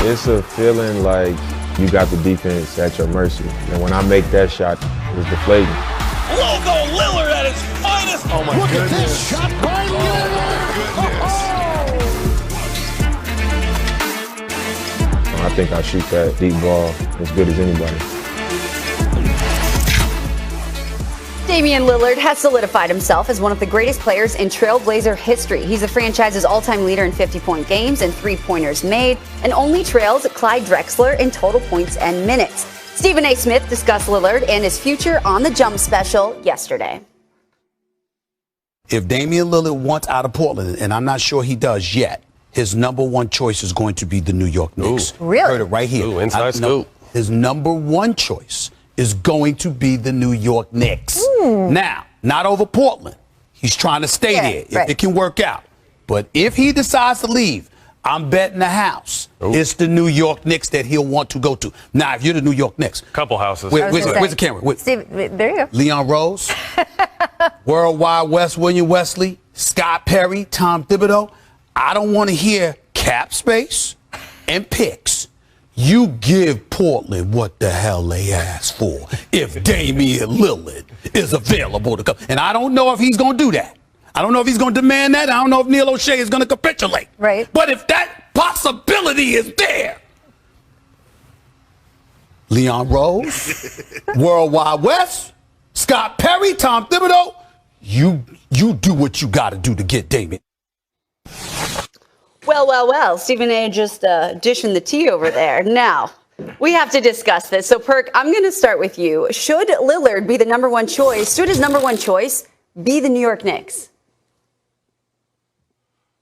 It's a feeling like you got the defense at your mercy. And when I make that shot, it's deflating. Logo Lillard at his finest. Oh my Look goodness. at this shot by Lillard. I think I shoot that deep ball as good as anybody. Damian Lillard has solidified himself as one of the greatest players in Trailblazer history. He's the franchise's all-time leader in 50-point games and three-pointers made, and only trails Clyde Drexler in total points and minutes. Stephen A. Smith discussed Lillard and his future on the Jump special yesterday. If Damian Lillard wants out of Portland, and I'm not sure he does yet, his number one choice is going to be the New York Knicks. Ooh, really? Heard it right here. Ooh, inside scoop. His number one choice is going to be the New York Knicks. Now, not over Portland. He's trying to stay there if it can work out. But if he decides to leave, I'm betting the house. It's the New York Knicks that he'll want to go to. Now, if you're the New York Knicks. Couple houses. Where's the camera? Steve, there you go. Leon Rose, Worldwide West, William Wesley, Scott Perry, Tom Thibodeau. I don't want to hear cap space and picks. You give Portland what the hell they asked for if Damian Lillard is available to come. And I don't know if he's going to do that. I don't know if he's going to demand that. I don't know if Neil O'Shea is going to capitulate. Right. But if that possibility is there, Leon Rose, Worldwide West, Scott Perry, Tom Thibodeau, you do what you got to do to get Damian. Well. Stephen A. just dishing the tea over there. Now, we have to discuss this. So, Perk, I'm going to start with you. Should Lillard be the number one choice? Should his number one choice be the New York Knicks?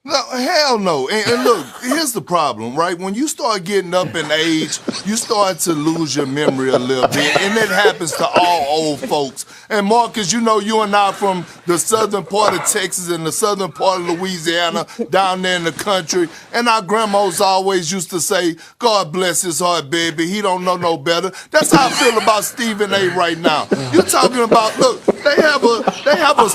No, hell no. And look, here's the problem, right? When you start getting up in age, you start to lose your memory a little bit. And it happens to all old folks. And Marcus, you know, you and I from the southern part of Texas and the southern part of Louisiana, down there in the country. And our grandmas always used to say, God bless his heart, baby. He don't know no better. That's how I feel about Stephen A. right now. You're talking about, look, they have a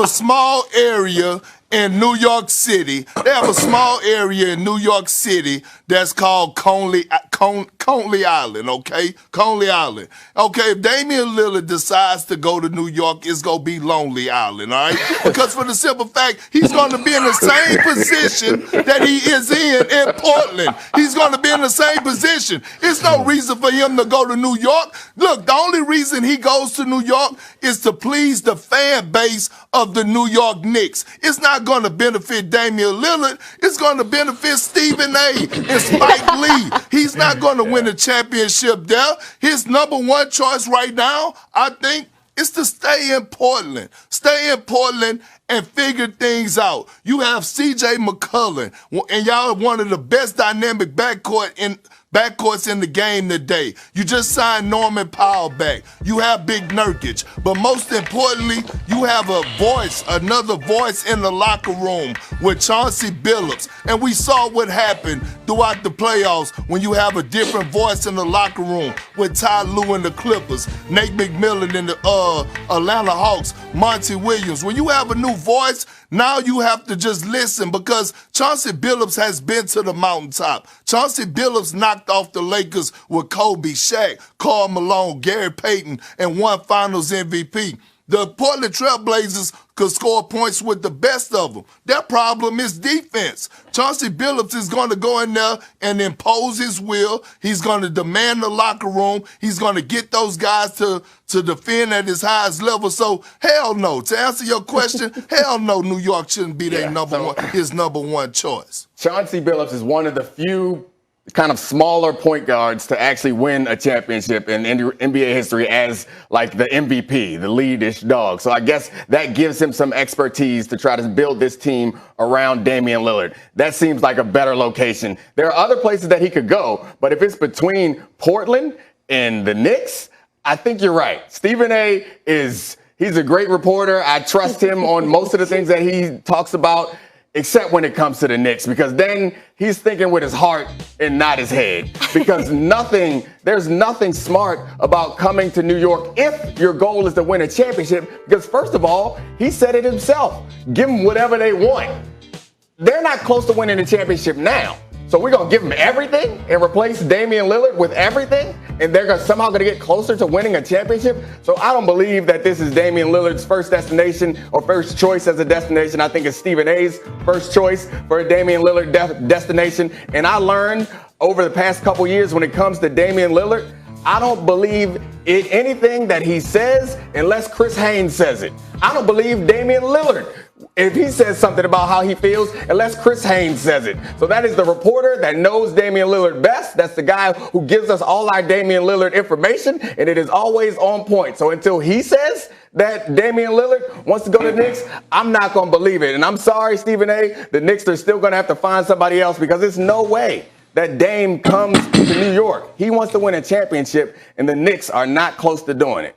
small area in New York City. They have a small area in New York City that's called Coney Island, okay? Coney Island. Okay, if Damian Lillard decides to go to New York, it's going to be Lonely Island, all right? Because for the simple fact, he's going to be in the same position that he is in Portland. He's going to be in the same position. It's no reason for him to go to New York. Look, the only reason he goes to New York is to please the fan base of the New York Knicks. It's not going to benefit Damian Lillard. It's going to benefit Stephen A. and Spike Lee. He's not going to win a championship there. His number one choice right now, I think, is to stay in Portland. Stay in Portland and figure things out. You have C.J. McCollum, and y'all are one of the best dynamic backcourts in the game today. You just signed Norman Powell back. You have Big Nurkic. But most importantly, you have another voice in the locker room with Chauncey Billups. And we saw what happened throughout the playoffs when you have a different voice in the locker room with Ty Lue and the Clippers, Nate McMillan and the Atlanta Hawks, Monty Williams. When you have a new voice, now you have to just listen because Chauncey Billups has been to the mountaintop. Chauncey Billups knocked off the Lakers with Kobe, Shaq, Karl Malone, Gary Payton, and won Finals MVP. The Portland Trail Blazers could score points with the best of them. Their problem is defense. Chauncey Billups is going to go in there and impose his will. He's going to demand the locker room. He's going to get those guys to defend at his highest level. So, hell no. To answer your question, hell no, New York shouldn't be his number one choice. Chauncey Billups is one of the few kind of smaller point guards to actually win a championship in NBA history as like the MVP, the lead-ish dog. So I guess that gives him some expertise to try to build this team around Damian Lillard. That seems like a better location. There are other places that he could go, but if it's between Portland and the Knicks, I think you're right. Stephen A. he's a great reporter. I trust him on most of the things that he talks about, except when it comes to the Knicks, because then he's thinking with his heart and not his head. Because there's nothing smart about coming to New York if your goal is to win a championship. Because first of all, he said it himself. Give them whatever they want. They're not close to winning a championship now. So we're going to give him everything and replace Damian Lillard with everything, and they're somehow going to get closer to winning a championship? So I don't believe that this is Damian Lillard's first destination or first choice as a destination. I think it's Stephen A's first choice for a Damian Lillard destination. And I learned over the past couple years when it comes to Damian Lillard, I don't believe anything that he says unless Chris Haynes says it. I don't believe Damian Lillard if he says something about how he feels unless Chris Haynes says it. So that is the reporter that knows Damian Lillard best. That's the guy who gives us all our Damian Lillard information, and it is always on point. So until he says that Damian Lillard wants to go to the Knicks, I'm not going to believe it. And I'm sorry, Stephen A., the Knicks are still going to have to find somebody else because there's no way that Dame comes to New York. He wants to win a championship, and the Knicks are not close to doing it.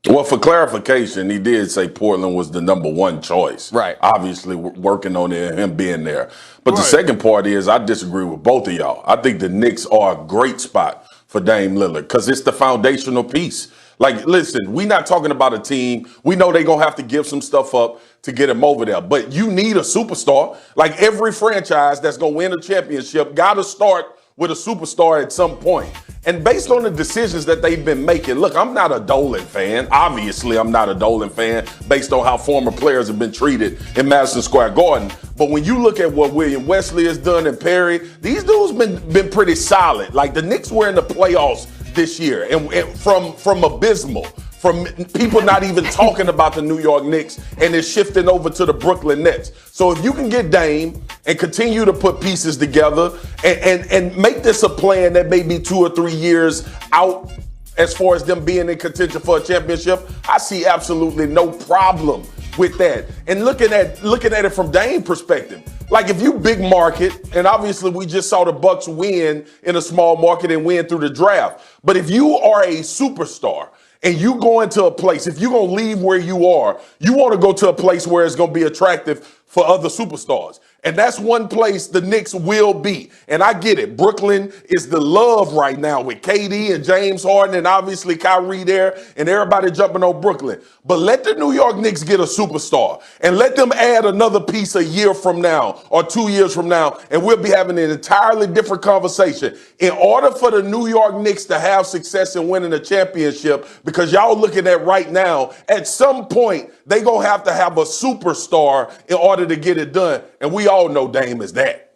Well, for clarification, he did say Portland was the number one choice. Right. Obviously, working on him being there. But the second part is I disagree with both of y'all. I think the Knicks are a great spot for Dame Lillard because it's the foundational piece. Like, listen, we're not talking about a team. We know they're going to have to give some stuff up to get him over there. But you need a superstar. Like every franchise that's going to win a championship got to start with a superstar at some point. And based on the decisions that they've been making, look, I'm not a Dolan fan. Obviously, I'm not a Dolan fan based on how former players have been treated in Madison Square Garden. But when you look at what William Wesley has done and Perry, these dudes been pretty solid. Like the Knicks were in the playoffs this year and from abysmal. From people not even talking about the New York Knicks, and it's shifting over to the Brooklyn Nets. So if you can get Dame and continue to put pieces together and make this a plan that may be 2 or 3 years out as far as them being in contention for a championship, I see absolutely no problem with that. And looking at it from Dame's perspective, like if you big market, and obviously we just saw the Bucks win in a small market and win through the draft. But if you are a superstar, and you go into a place, if you're going to leave where you are, you want to go to a place where it's going to be attractive for other superstars. And that's one place the Knicks will be. And I get it. Brooklyn is the love right now with KD and James Harden and obviously Kyrie there and everybody jumping on Brooklyn. But let the New York Knicks get a superstar and let them add another piece a year from now or 2 years from now, and we'll be having an entirely different conversation. In order for the New York Knicks to have success in winning a championship, because y'all looking at right now, at some point, they're going to have a superstar in order to get it done. And we all know Dame is that.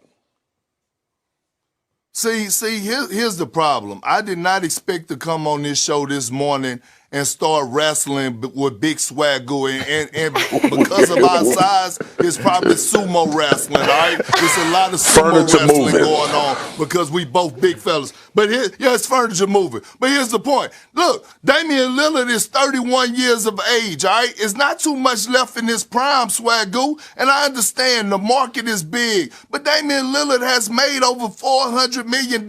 See, here's the problem. I did not expect to come on this show this morning and start wrestling with Big Swagoo. And because of our size, it's probably sumo wrestling, all right? There's a lot of sumo wrestling going on because we both big fellas. But it's furniture moving. But here's the point. Look, Damian Lillard is 31 years of age, all right? It's not too much left in his prime, Swagoo. And I understand the market is big. But Damian Lillard has made over $400 million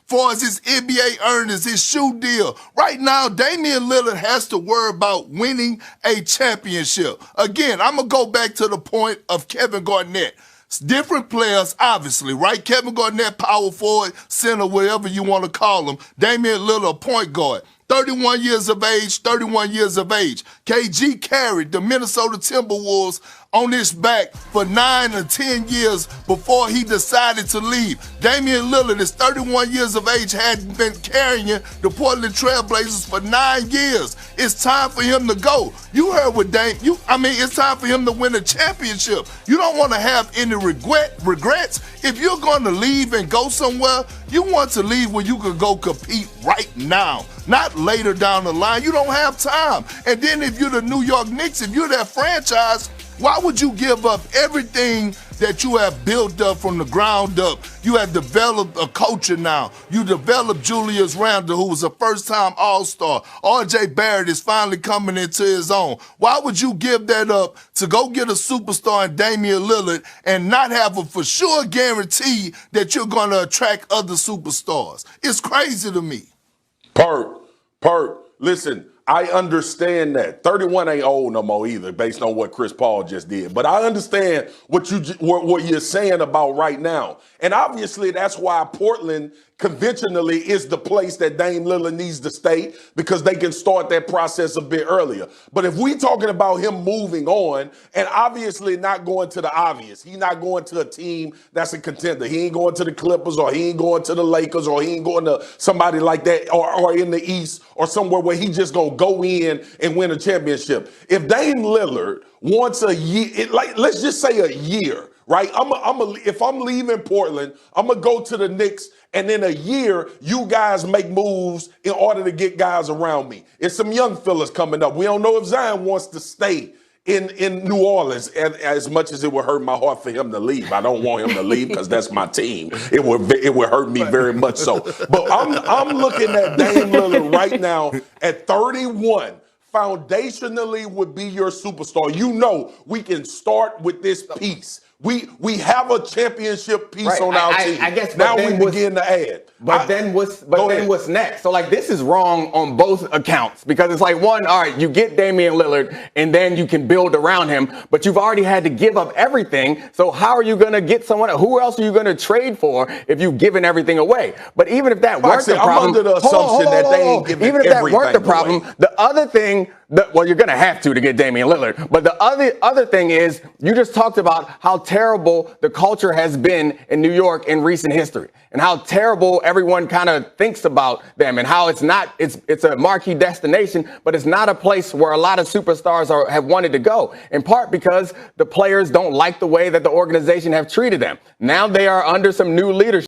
for his NBA earnings, his shoe deal. Right now, Damian Lillard has to worry about winning a championship. Again, I'm going to go back to the point of Kevin Garnett. Different players, obviously, right? Kevin Garnett, power forward, center, whatever you want to call him. Damian Lillard, point guard. 31 years of age, 31 years of age. KG carried the Minnesota Timberwolves on his back for 9 or 10 years before he decided to leave. Damian Lillard is 31 years of age, had been carrying the Portland Trail Blazers for 9 years. It's time for him to go. You heard what Dame, it's time for him to win a championship. You don't want to have any regrets. If you're going to leave and go somewhere, you want to leave when you can go compete right now, not later down the line. You don't have time. And then if you're the New York Knicks, if you're that franchise, why would you give up everything that you have built up from the ground up? You have developed a culture now. You developed Julius Randle, who was a first-time All-Star. R.J. Barrett is finally coming into his own. Why would you give that up to go get a superstar in Damian Lillard and not have a for sure guarantee that you're going to attract other superstars? It's crazy to me. Perk, listen, I understand that 31 ain't old no more either, based on what Chris Paul just did. But I understand what you're saying about right now, and obviously that's why Portland conventionally is the place that Dame Lillard needs to stay, because they can start that process a bit earlier. But if we talking about him moving on, and obviously not going to the obvious, he's not going to a team that's a contender. He ain't going to the Clippers, or he ain't going to the Lakers, or he ain't going to somebody like that, or in the East, or somewhere where he just gonna go in and win a championship. If Dame Lillard wants a year, let's just say a year, right? If I'm leaving Portland, I'm gonna go to the Knicks, and in a year, you guys make moves in order to get guys around me. It's some young fellas coming up. We don't know if Zion wants to stay in New Orleans, as much as it would hurt my heart for him to leave. I don't want him to leave because that's my team. It would hurt me very much so. But I'm looking at Dame Lillard right now at 31. Foundationally would be your superstar. You know, we can start with this piece. We have a championship piece on our team. I guess now we begin to add. But then what's next? So like, this is wrong on both accounts, because it's like, one, all right, you get Damian Lillard and then you can build around him, but you've already had to give up everything. So how are you going to get someone? Who else are you going to trade for if you've given everything away? But even if that weren't the problem, I'm under the assumption that they ain't giving even if that weren't the problem, away. the other thing. Well, you're going to have to get Damian Lillard. But the other thing is, you just talked about how terrible the culture has been in New York in recent history, and how terrible everyone kind of thinks about them, and how it's a marquee destination, but it's not a place where a lot of superstars have wanted to go, in part because the players don't like the way that the organization have treated them. Now they are under some new leadership.